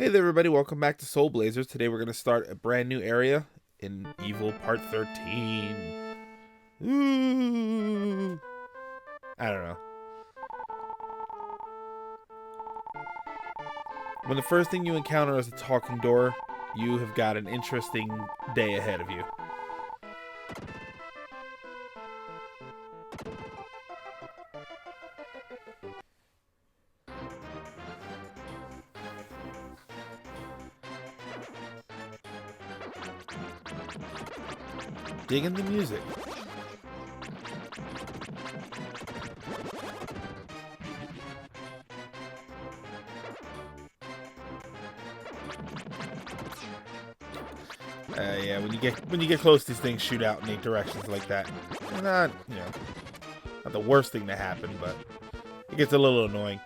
Hey there, everybody. Welcome back to Soul Blazers. Today we're going to start a brand new area in Evil Part 13. Ooh. I don't know. When the first thing you encounter is a talking door, you have got an interesting day ahead of you. Digging the music. Yeah, when you get close, these things shoot out in 8 directions like that. Not, not the worst thing to happen, but it gets a little annoying.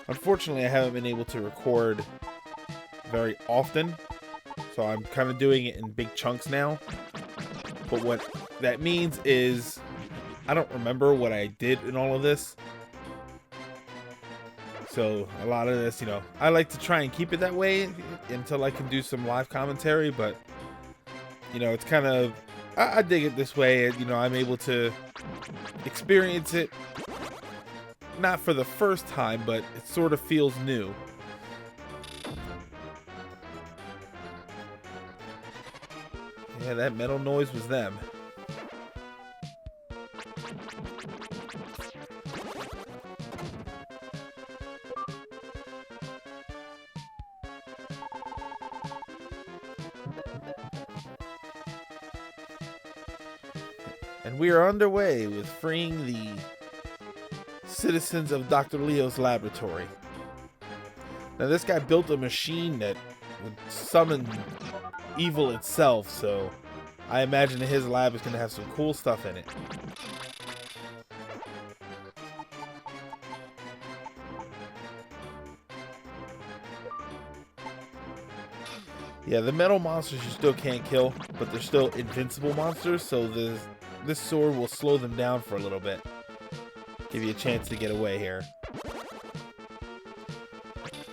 Unfortunately, I haven't been able to record very often, so I'm kind of doing it in big chunks now. But what that means is I don't remember what I did in all of this. So a lot of this, I like to try and keep it that way until I can do some live commentary, but it's kind of, I dig it this way. I'm able to experience it, not for the first time, but it sort of feels new. Yeah, that metal noise was them. And we are underway with freeing the citizens of Dr. Leo's laboratory. Now, this guy built a machine that would summon evil itself, so I imagine that his lab is going to have some cool stuff in it. Yeah, the metal monsters you still can't kill, but they're still invincible monsters, so this sword will slow them down for a little bit. Give you a chance to get away here.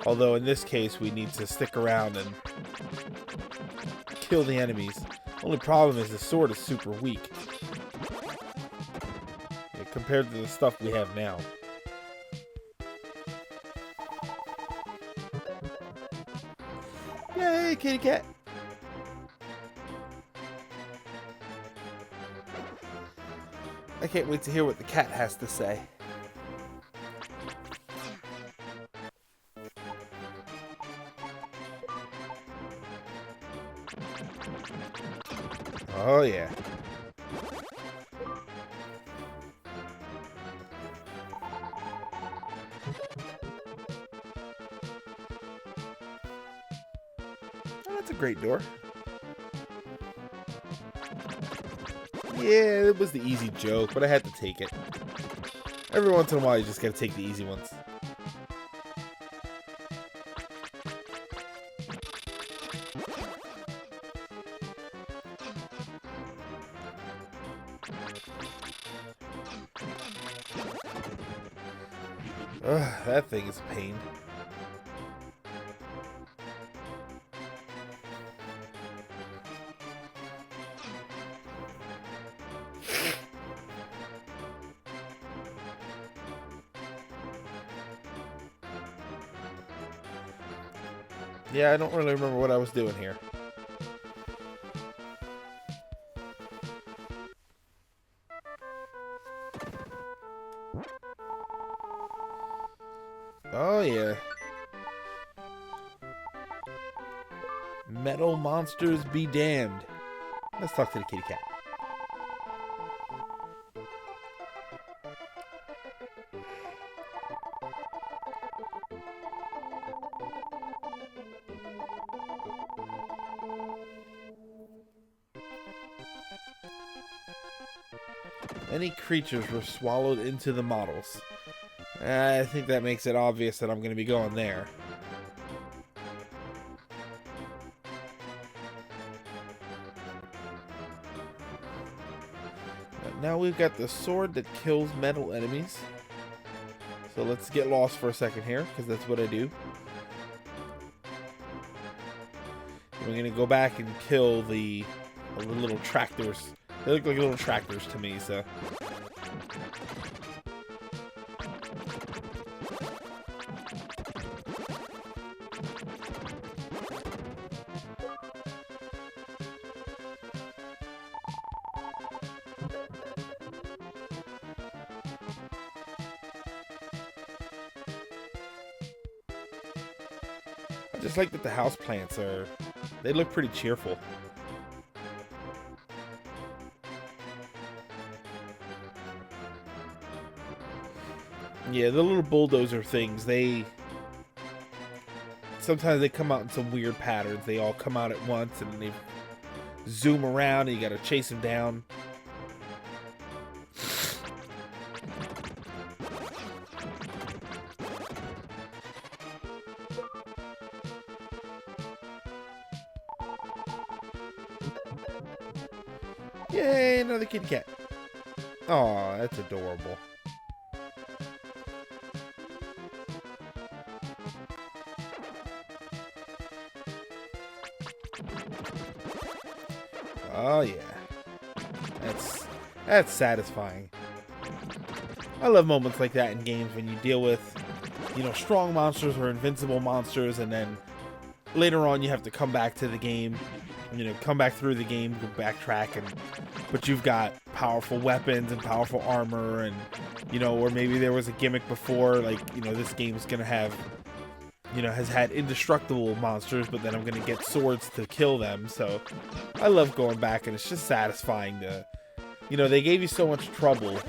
Although in this case, we need to stick around and kill the enemies. Only problem is the sword is super weak. Yeah, compared to the stuff we have now. Yay, kitty cat! I can't wait to hear what the cat has to say. Oh yeah. Oh, that's a great door. Yeah, it was the easy joke, but I had to take it. Every once in a while, you just gotta take the easy ones. Ugh, that thing is a pain. Yeah, I don't really remember what I was doing here. Oh yeah. Metal monsters be damned. Let's talk to the kitty cat. Any creatures were swallowed into the models. I think that makes it obvious that I'm going to be going there. now we've got the sword that kills metal enemies. So let's get lost for a second here, because that's what I do. We're gonna go back and kill the little tractors. They look like little tractors to me, so. I just like that the house plants they look pretty cheerful. Yeah, the little bulldozer things, sometimes they come out in some weird patterns. They all come out at once and they zoom around and you gotta chase them down. Yay, another kitty cat. Aw, that's adorable. Oh yeah. That's satisfying. I love moments like that in games when you deal with, strong monsters or invincible monsters, and then later on you have to come back to the game, come back through the game, go backtrack, but you've got powerful weapons and powerful armor, and or maybe there was a gimmick before, like, this game's gonna have, has had indestructible monsters, but then I'm gonna get swords to kill them. So I love going back, and it's just satisfying to, they gave you so much trouble,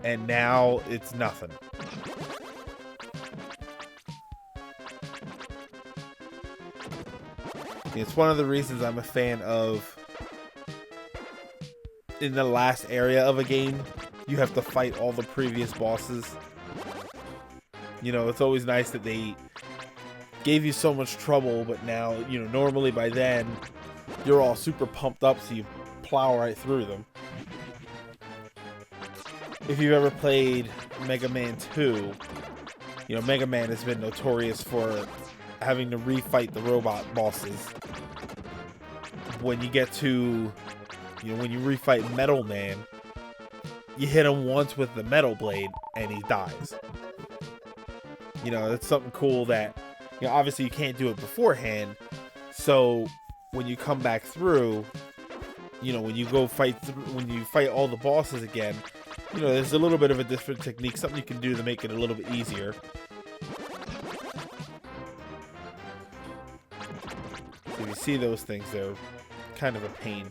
and now it's nothing. It's one of the reasons I'm a fan of, in the last area of a game, you have to fight all the previous bosses. It's always nice that they gave you so much trouble, but now, normally by then, you're all super pumped up, so you plow right through them. If you've ever played Mega Man 2, Mega Man has been notorious for having to refight the robot bosses. When you get to, when you refight Metal Man, you hit him once with the metal blade and he dies. It's something cool that, obviously you can't do it beforehand. So when you come back through, when you go when you fight all the bosses again, there's a little bit of a different technique, something you can do to make it a little bit easier. If you see those things, they're kind of a pain.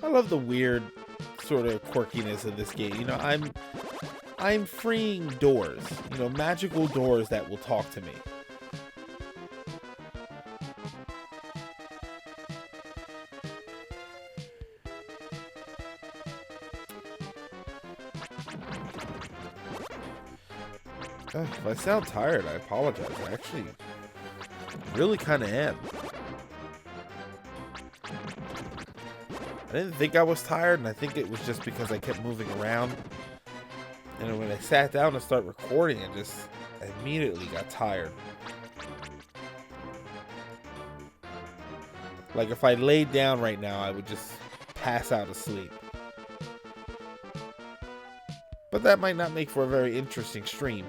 I love the weird sort of quirkiness of this game. I'm freeing doors, magical doors that will talk to me. If I sound tired, I apologize. I actually really kind of am. I didn't think I was tired, and I think it was just because I kept moving around. And when I sat down to start recording, I immediately got tired. Like, if I laid down right now, I would just pass out asleep. But that might not make for a very interesting stream.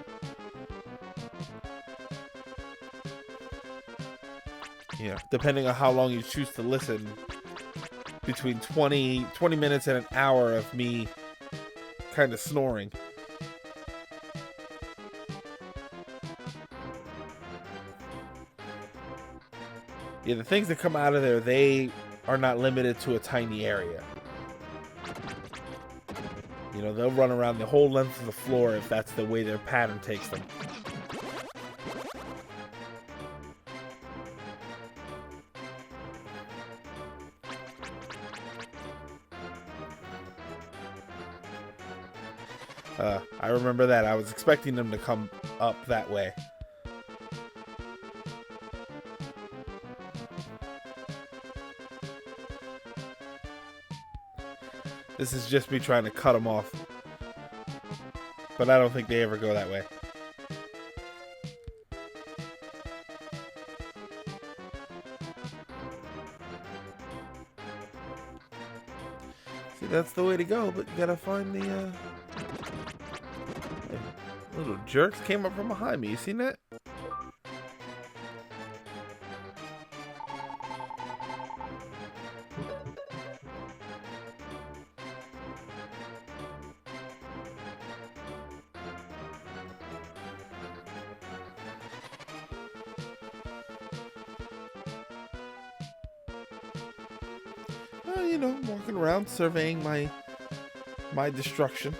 Depending on how long you choose to listen, between 20 minutes and an hour of me kind of snoring. Yeah, the things that come out of there, they are not limited to a tiny area. They'll run around the whole length of the floor if that's the way their pattern takes them. I remember that. I was expecting them to come up that way. This is just me trying to cut them off. But I don't think they ever go that way. See, that's the way to go, but you gotta find the, little jerks came up from behind me. You seen that? You know, walking around surveying my destruction.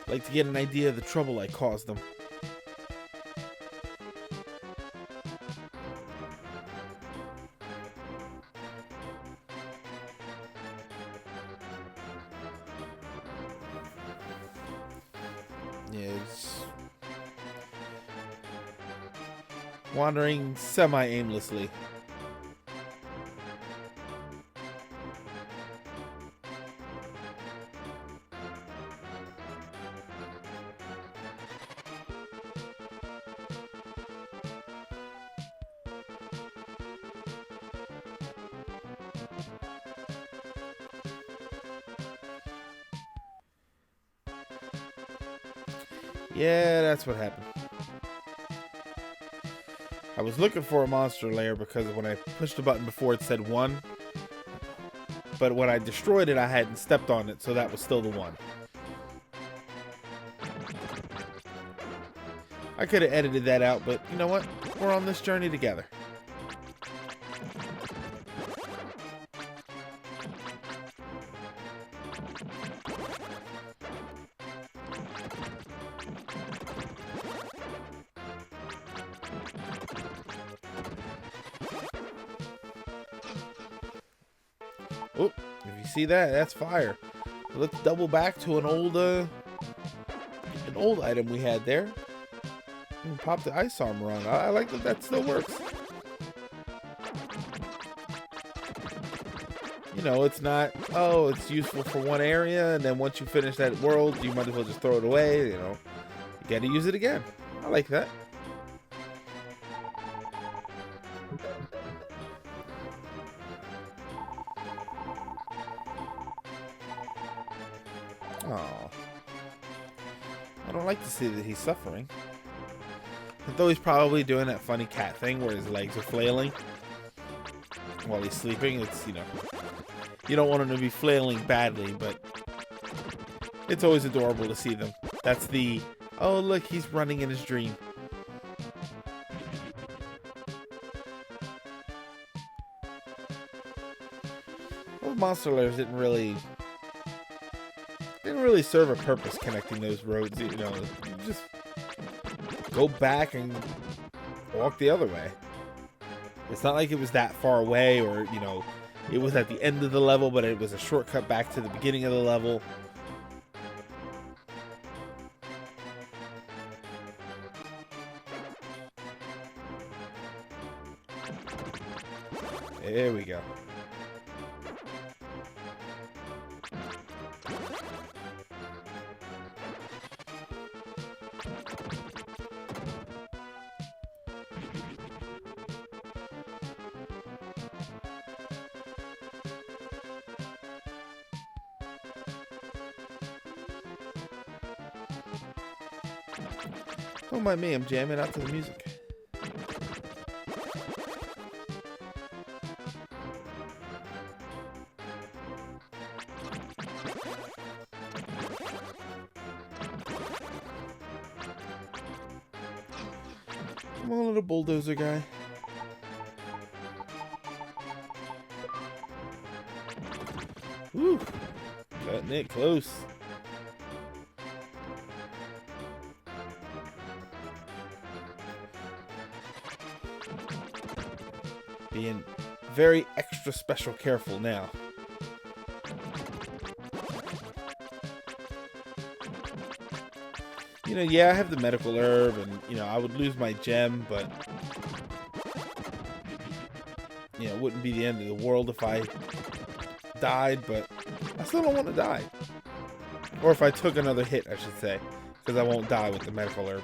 Like to get an idea of the trouble I caused them. Yes. Wandering semi-aimlessly. Yeah, that's what happened. I was looking for a monster lair because when I pushed the button before it said 1. But when I destroyed it, I hadn't stepped on it, so that was still the 1. I could have edited that out, but you know what? We're on this journey together. Oh, if you see that, that's fire. Let's double back to an old item we had there. And pop the ice armor on. I like that that still works. You know, it's not, oh, it's useful for one area, and then once you finish that world, you might as well just throw it away, you know. You gotta use it again. I like that. Oh, I don't like to see that he's suffering. Though he's probably doing that funny cat thing where his legs are flailing while he's sleeping. It's, you know, you don't want him to be flailing badly, but it's always adorable to see them. That's the, oh look, he's running in his dream. Well, monster lairs didn't really serve a purpose connecting those roads, you know. You just go back and walk the other way. It's not like it was that far away, or, you know, it was at the end of the level, but it was a shortcut back to the beginning of the level. There we go. Don't mind me, I'm jamming out to the music. Come on, little bulldozer guy. Woo! Cutting it close. Being very extra special careful now. You know, yeah, I have the medical herb, and, you know, I would lose my gem, but, you know, it wouldn't be the end of the world if I died, but I still don't want to die. Or if I took another hit, I should say, because I won't die with the medical herb.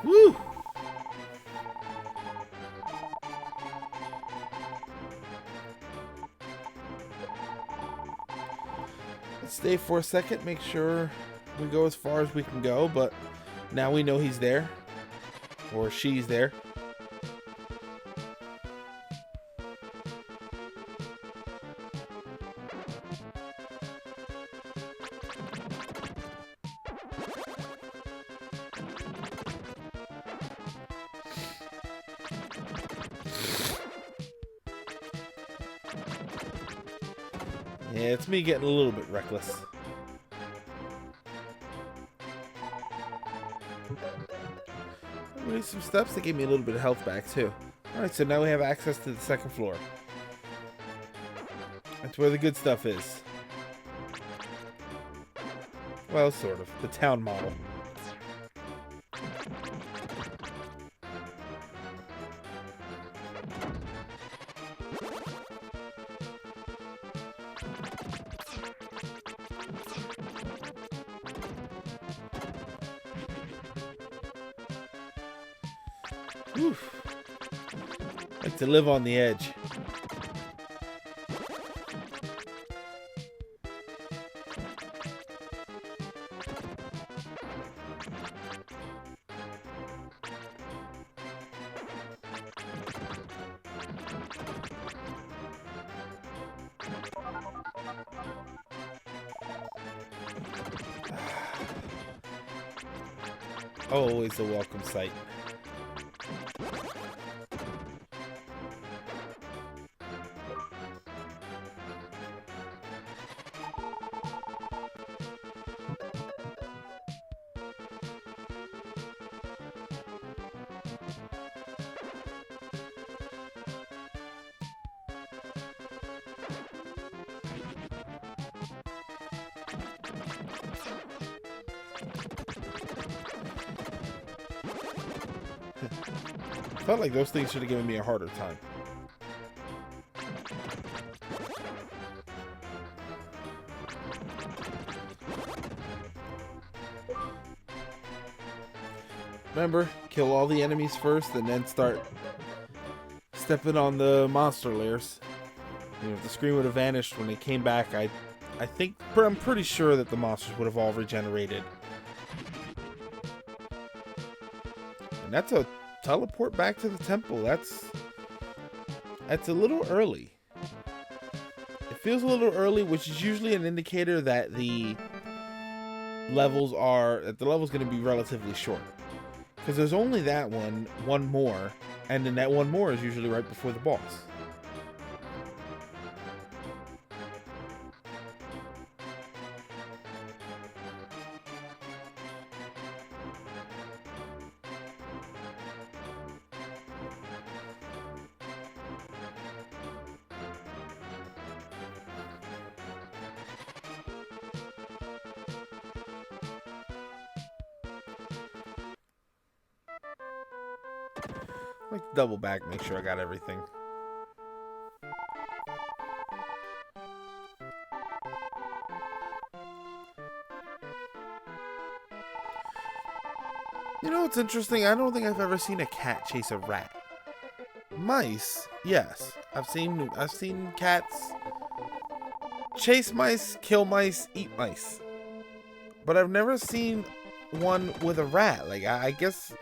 Woo! Let's stay for a second, make sure we go as far as we can go, but now we know he's there. Or she's there. Yeah, it's me getting a little bit reckless. We need some steps that gave me a little bit of health back too. Alright, so now we have access to the second floor. That's where the good stuff is. Well, sort of. The town model. Whew. Like to live on the edge. Always a welcome sight. Felt like those things should have given me a harder time. Remember, kill all the enemies first and then start stepping on the monster lairs. You know, if the screen would have vanished when they came back, I'm pretty sure that the monsters would have all regenerated. And that's a teleport back to the temple. That's a little early. It feels a little early, which is usually an indicator that the level's going to be relatively short. Because there's only that one more, and then that one more is usually right before the boss. Like double back, make sure I got everything. You know what's interesting? I don't think I've ever seen a cat chase a rat. Mice, yes. I've seen cats chase mice, kill mice, eat mice. But I've never seen one with a rat. Like I guess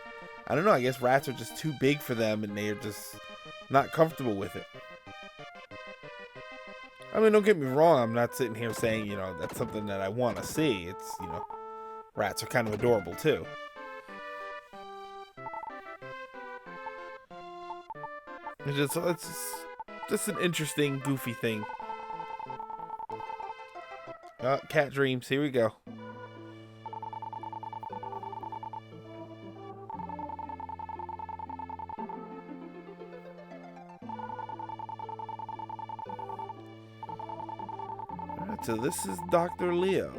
I don't know, I guess rats are just too big for them and they're just not comfortable with it. I mean, don't get me wrong, I'm not sitting here saying, you know, that's something that I want to see. It's, you know, rats are kind of adorable too. It's just an interesting, goofy thing. Oh, cat dreams, here we go. so this is Dr. Leo.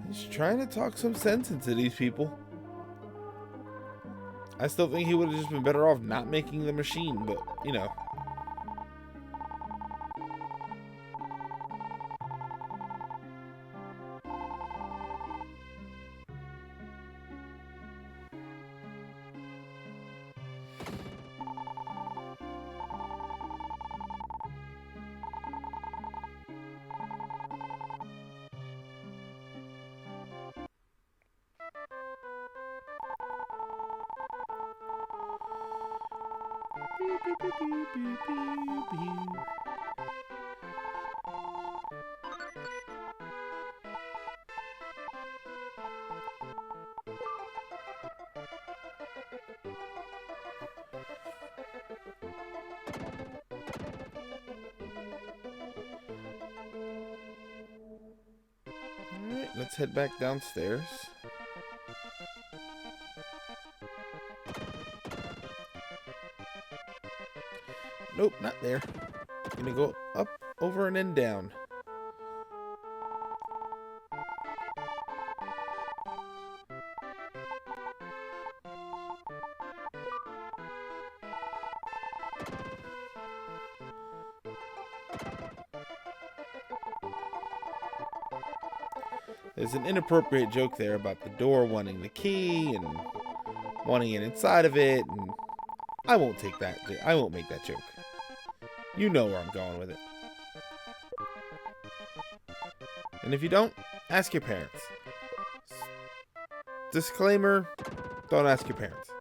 He's trying to talk some sense into these people. I still think he would have just been better off not making the machine, but, you know. Alright, let's head back downstairs. Nope, not there. Gonna go up, over, and then down. There's an inappropriate joke there about the door wanting the key and wanting it inside of it, and I won't take that. I won't make that joke. You know where I'm going with it. And if you don't, ask your parents. Disclaimer, don't ask your parents.